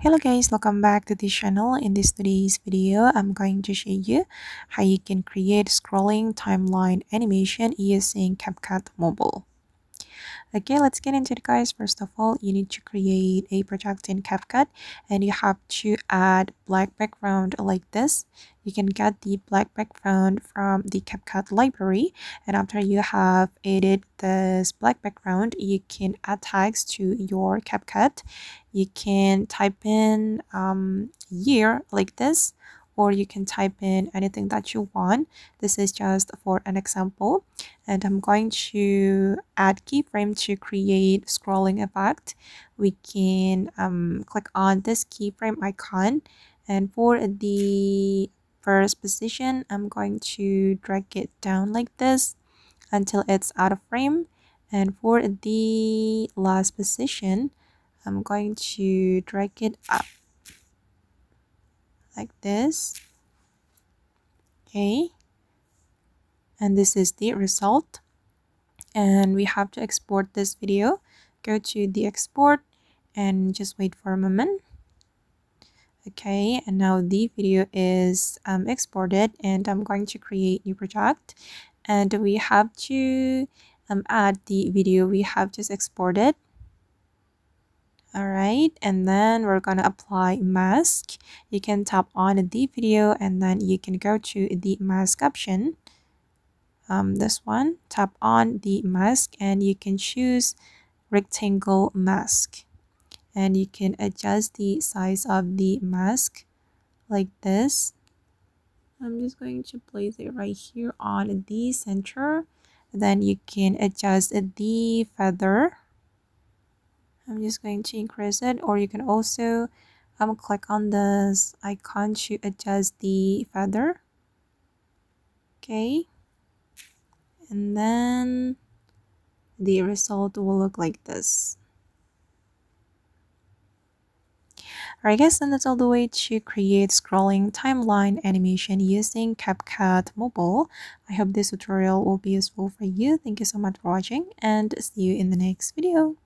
Hello guys, welcome back to this channel. In today's video, I'm going to show you how you can create scrolling timeline animation using CapCut Mobile. Okay, let's get into it guys. First of all, you need to create a project in CapCut and you have to add black background like this. You can get the black background from the CapCut library, and after you have added this black background, you can add tags to your CapCut. You can type in year like this, or you can type in anything that you want. This is just for an example, and I'm going to add keyframe to create scrolling effect. We can click on this keyframe icon, and for the first position, I'm going to drag it down like this until it's out of frame, and for the last position, I'm going to drag it up like this. Okay, and this is the result, and we have to export this video. Go to the export and just wait for a moment. Okay, and now the video is exported, and I'm going to create new project, and we have to add the video we have just exported. All right, and then we're gonna apply mask. You can tap on the video and then you can go to the mask option. This one, tap on the mask and you can choose rectangle mask, and you can adjust the size of the mask like this. I'm just going to place it right here on the center. Then you can adjust the feather. I'm just going to increase it, or you can also click on this icon to adjust the feather. Okay, and then the result will look like this. Alright guys, and that's all the way to create scrolling timeline animation using CapCut Mobile. I hope this tutorial will be useful for you. Thank you so much for watching, and see you in the next video.